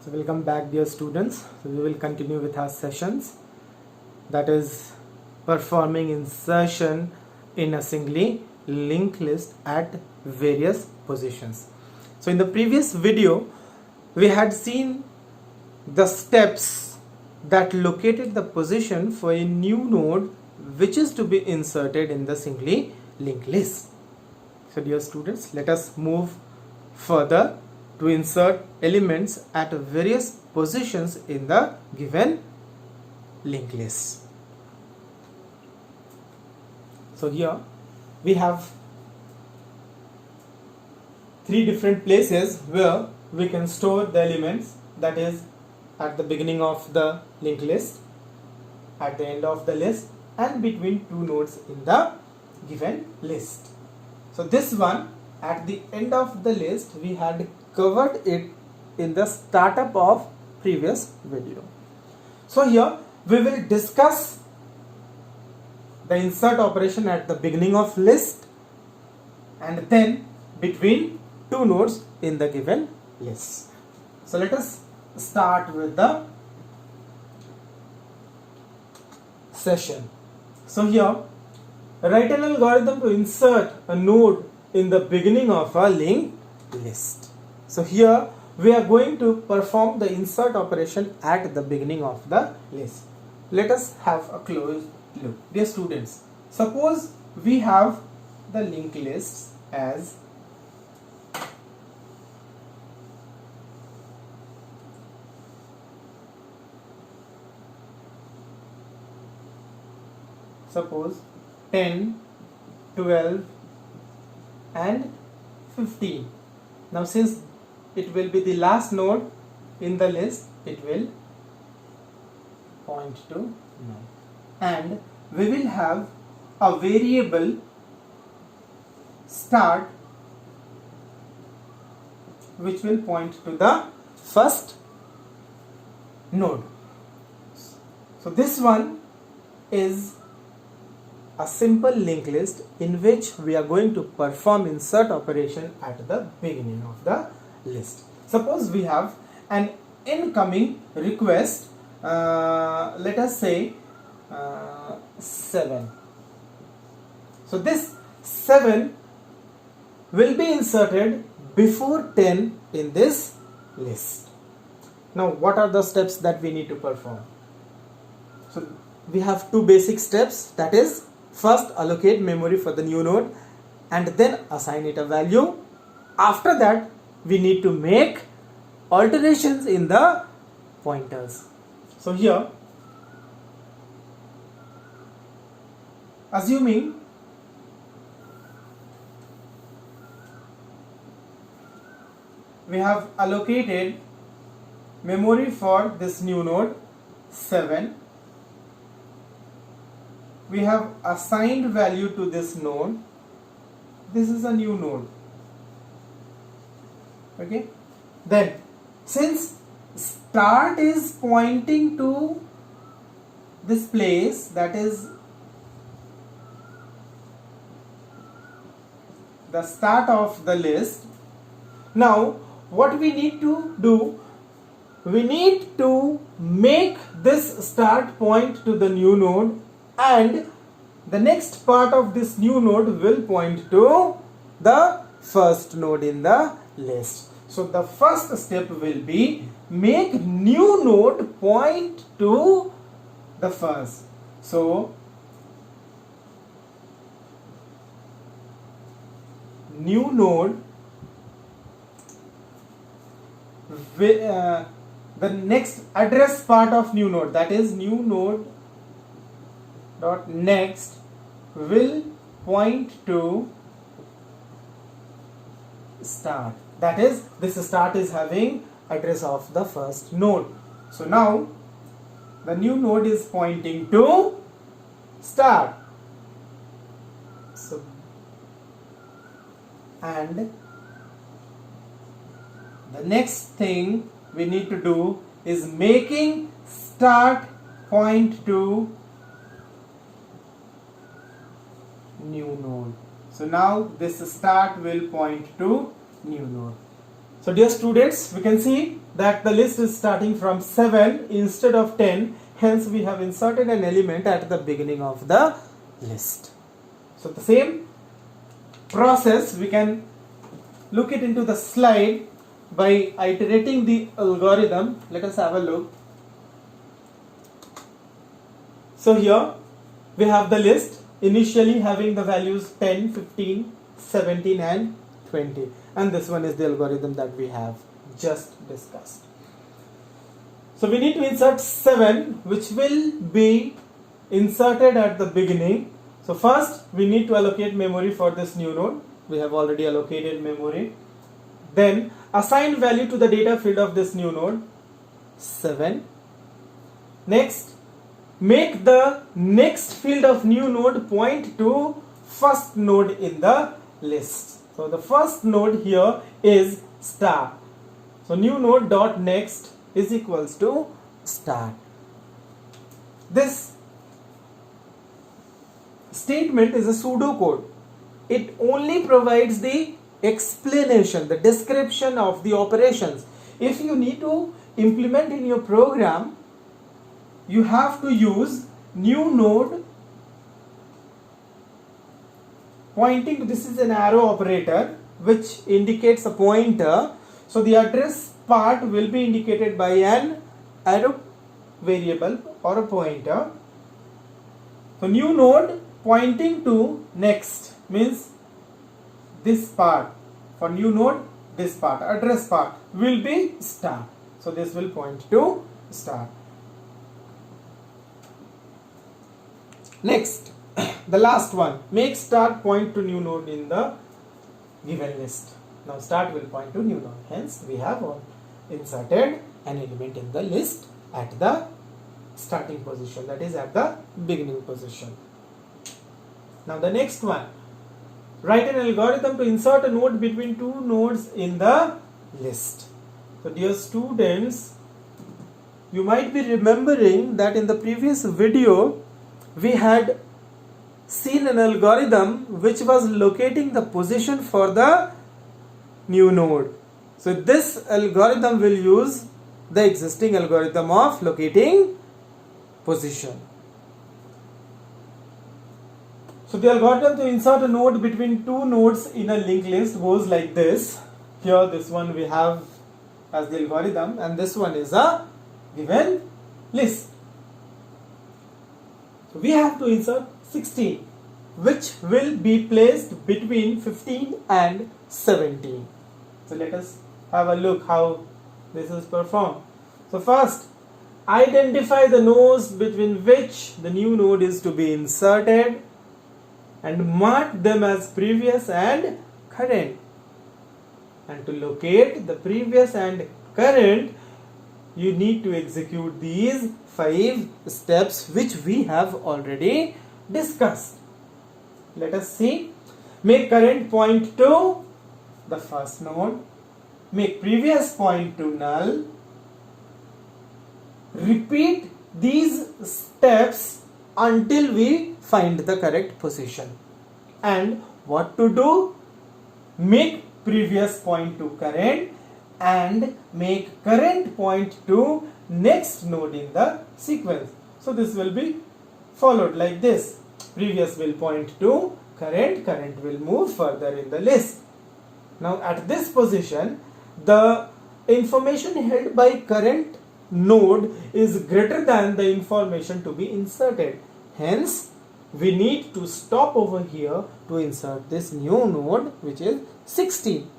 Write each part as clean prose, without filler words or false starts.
So welcome back, dear students. So we will continue with our sessions, that is performing insertion in a singly linked list at various positions. So in the previous video we had seen the steps that located the position for a new node which is to be inserted in the singly linked list. So dear students, let us move further to insert elements at various positions in the given linked list. So here we have three different places where we can store the elements, that is at the beginning of the linked list, at the end of the list, and between two nodes in the given list. So this one at the end of the list we had covered it in the startup of previous video. So here we will discuss the insert operation at the beginning of list and then between two nodes in the given list. So let us start with the session. So here write an algorithm to insert a node in the beginning of a linked list. So here we are going to perform the insert operation at the beginning of the list. Let us have a close look. Dear students, suppose we have the linked lists as suppose 10, 12 and 15. Now since it will be the last node in the list, it will point to 9, and we will have a variable start which will point to the first node. So this one is a simple linked list in which we are going to perform insert operation at the beginning of the list. Suppose we have an incoming request, let us say 7. So this 7 will be inserted before 10 in this list. Now what are the steps that we need to perform? So we have two basic steps, that is first allocate memory for the new node and then assign it a value. After that we need to make alterations in the pointers. So here assuming we have allocated memory for this new node 7, we have assigned value to this node. This is a new node. Okay, then since start is pointing to this place, that is the start of the list, now what we need to do, we need to make this start point to the new node and the next part of this new node will point to the first node in the list. So the first step will be make new node point to the first. So new node, the next address part of new node, that is new node dot next will point to start, that is this start is having address of the first node. So now the new node is pointing to start. So and the next thing we need to do is making start point to new node. So now this start will point to new node. So dear students, we can see that the list is starting from 7 instead of 10. Hence we have inserted an element at the beginning of the list. So the same process we can look it into the slide by iterating the algorithm. Let us have a look. So here we have the list initially having the values 10, 15, 17 and 20, and this one is the algorithm that we have just discussed. So we need to insert 7, which will be inserted at the beginning. So first we need to allocate memory for this new node. We have already allocated memory. Then assign value to the data field of this new node, 7. Next, make the next field of new node point to first node in the list. So the first node here is start. So new node dot next is equals to start. This statement is a pseudocode. It only provides the explanation, the description of the operations. If you need to implement in your program, you have to use new node pointing to, this is an arrow operator which indicates a pointer. So the address part will be indicated by an arrow variable or a pointer. So new node pointing to next means this part. For new node, this part, address part will be start. So this will point to start. Next, the last one, make start point to new node in the given list. Now start will point to new node. Hence we have inserted an element in the list at the starting position, that is at the beginning position. Now the next one, write an algorithm to insert a node between two nodes in the list. So dear students, you might be remembering that in the previous video we had seen an algorithm which was locating the position for the new node. So this algorithm will use the existing algorithm of locating position. So the algorithm to insert a node between two nodes in a linked list goes like this. Here this one we have as the algorithm, and this one is a given list. So we have to insert 16, which will be placed between 15 and 17. So let us have a look how this is performed. So first, identify the nodes between which the new node is to be inserted and mark them as previous and current. And to locate the previous and current, you need to execute these 5 steps which we have already discussed. Let us see. Make current point to the first node. Make previous point to null. Repeat these steps until we find the correct position. And what to do? Make previous point to current and make current point to next node in the sequence. So this will be followed like this. Previous will point to current, current will move further in the list. Now at this position, the information held by current node is greater than the information to be inserted. Hence, we need to stop over here to insert this new node, which is 16.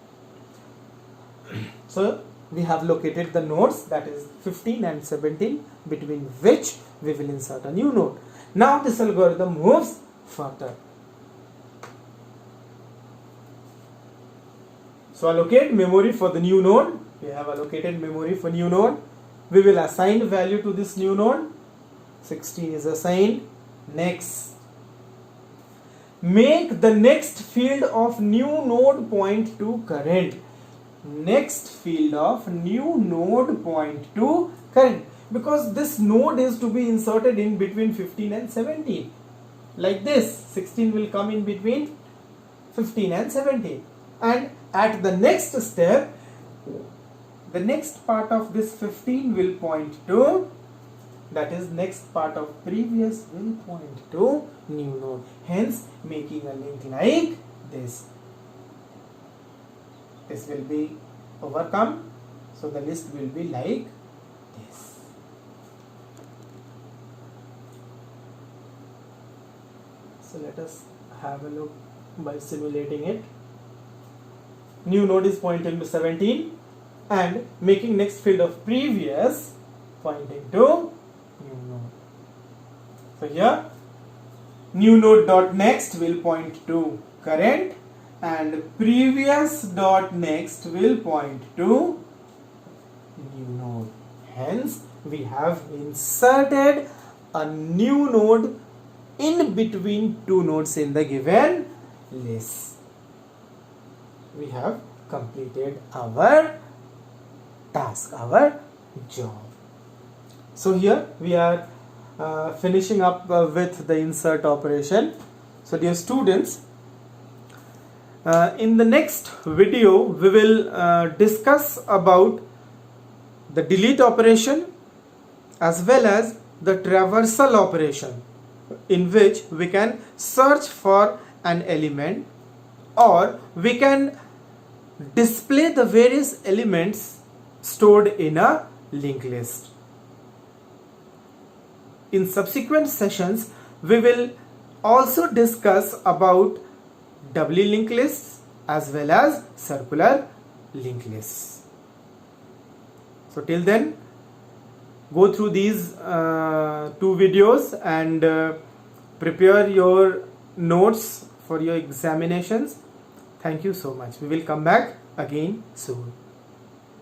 So we have located the nodes, that is 15 and 17, between which we will insert a new node. Now this algorithm moves further. So allocate memory for the new node. We have allocated memory for new node. We will assign value to this new node. 16 is assigned. Next, make the next field of new node point to current. Next field of new node point to current, because this node is to be inserted in between 15 and 17. Like this, 16 will come in between 15 and 17. And at the next step, The next part of this 15 will point to, that is next part of previous will point to new node, hence making a link like this. This will be overcome, so the list will be like this. So let us have a look by simulating it. New node is pointing to 17 and making next field of previous pointing to new node. So here new node dot next will point to current and previous dot next will point to new node. Hence we have inserted a new node in between two nodes in the given list. We have completed our task, our job. So here we are finishing up with the insert operation. So dear students, in the next video we will discuss about the delete operation as well as the traversal operation, in which we can search for an element or we can display the various elements stored in a linked list. In subsequent sessions, we will also discuss about doubly linked lists as well as circular linked lists. So till then, go through these two videos and prepare your notes for your examinations. Thank you so much. We will come back again soon.